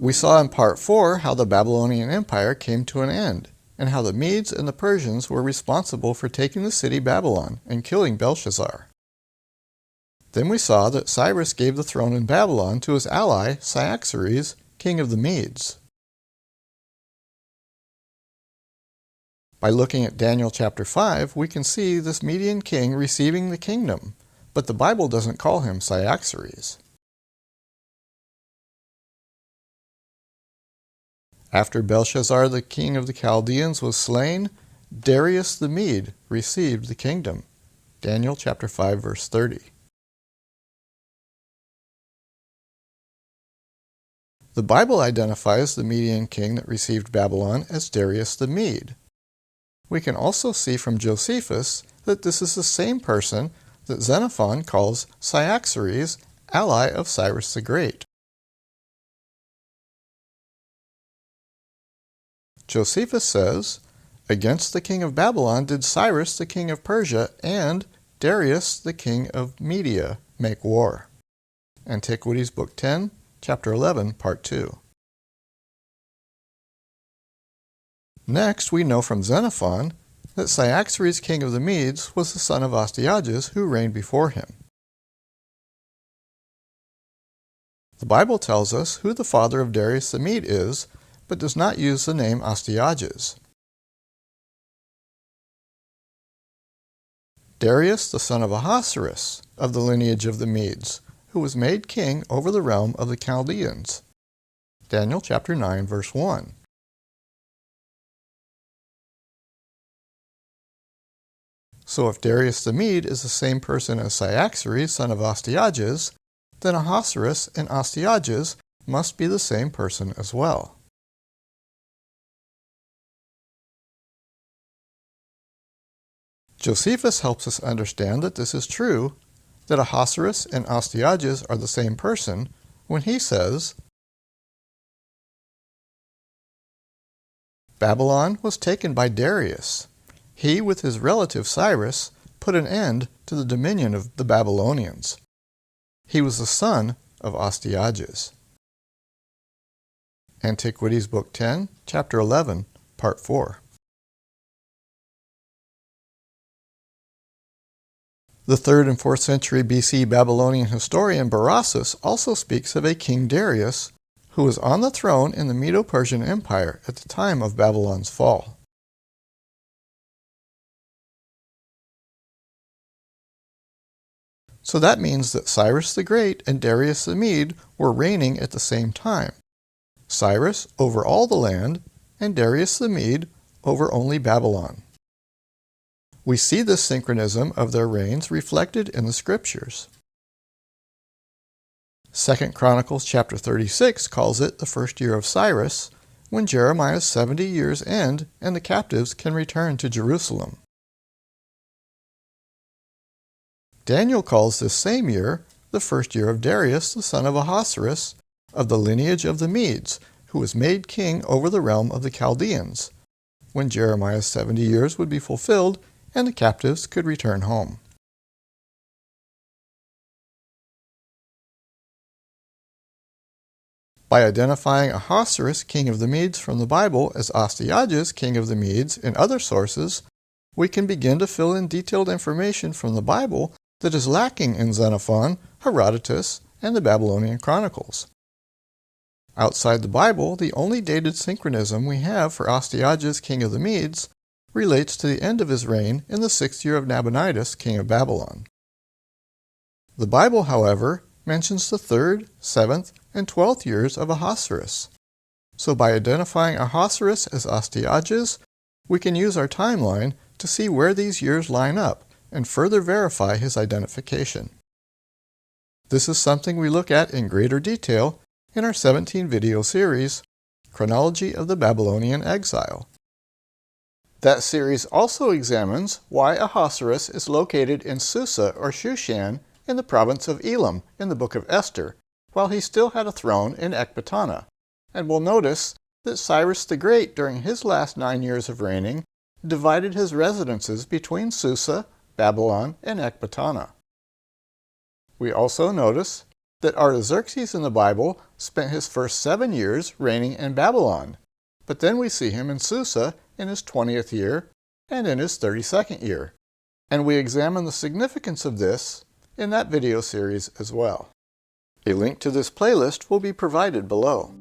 We saw in Part 4 how the Babylonian Empire came to an end, and how the Medes and the Persians were responsible for taking the city Babylon and killing Belshazzar. Then we saw that Cyrus gave the throne in Babylon to his ally, Cyaxares, king of the Medes. By looking at Daniel chapter 5, we can see this Median king receiving the kingdom, but the Bible doesn't call him Cyaxares. After Belshazzar, the king of the Chaldeans, was slain, Darius the Mede received the kingdom. Daniel chapter 5, verse 30. The Bible identifies the Median king that received Babylon as Darius the Mede. We can also see from Josephus that this is the same person that Xenophon calls Cyaxares, ally of Cyrus the Great. Josephus says, "Against the king of Babylon did Cyrus the king of Persia and Darius the king of Mede make war." Antiquities, Book 10, Chapter 11, Part 2. Next, we know from Xenophon that Cyaxares, king of the Medes, was the son of Astyages, who reigned before him. The Bible tells us who the father of Darius the Mede is, but does not use the name Astyages. Darius, the son of Ahasuerus, of the lineage of the Medes, who was made king over the realm of the Chaldeans. Daniel chapter 9, verse 1. So if Darius the Mede is the same person as Cyaxares, son of Astyages, then Ahasuerus and Astyages must be the same person as well. Josephus helps us understand that this is true, that Ahasuerus and Astyages are the same person, when he says, "Babylon was taken by Darius. He, with his relative Cyrus, put an end to the dominion of the Babylonians. He was the son of Astyages." Antiquities, Book 10, Chapter 11, Part 4. The 3rd and 4th century BC Babylonian historian Berossus also speaks of a King Darius who was on the throne in the Medo-Persian Empire at the time of Babylon's fall. So that means that Cyrus the Great and Darius the Mede were reigning at the same time. Cyrus over all the land, and Darius the Mede over only Babylon. We see this synchronism of their reigns reflected in the Scriptures. 2 Chronicles chapter 36 calls it the first year of Cyrus, when Jeremiah's 70 years end and the captives can return to Jerusalem. Daniel calls this same year the first year of Darius, the son of Ahasuerus, of the lineage of the Medes, who was made king over the realm of the Chaldeans, when Jeremiah's 70 years would be fulfilled and the captives could return home. By identifying Ahasuerus, king of the Medes, from the Bible as Astyages, king of the Medes, in other sources, we can begin to fill in detailed information from the Bible that is lacking in Xenophon, Herodotus, and the Babylonian Chronicles. Outside the Bible, the only dated synchronism we have for Astyages, king of the Medes, relates to the end of his reign in the 6th year of Nabonidus, king of Babylon. The Bible, however, mentions the 3rd, 7th, and 12th years of Ahasuerus. So by identifying Ahasuerus as Astyages, we can use our timeline to see where these years line up and further verify his identification. This is something we look at in greater detail in our 17-video series, Chronology of the Babylonian Exile. That series also examines why Ahasuerus is located in Susa or Shushan in the province of Elam in the book of Esther, while he still had a throne in Ecbatana, and we'll notice that Cyrus the Great during his last 9 years of reigning divided his residences between Susa, Babylon, and Ecbatana. We also notice that Artaxerxes in the Bible spent his first 7 years reigning in Babylon, but then we see him in Susa in his 20th year and in his 32nd year, and we examine the significance of this in that video series as well. A link to this playlist will be provided below.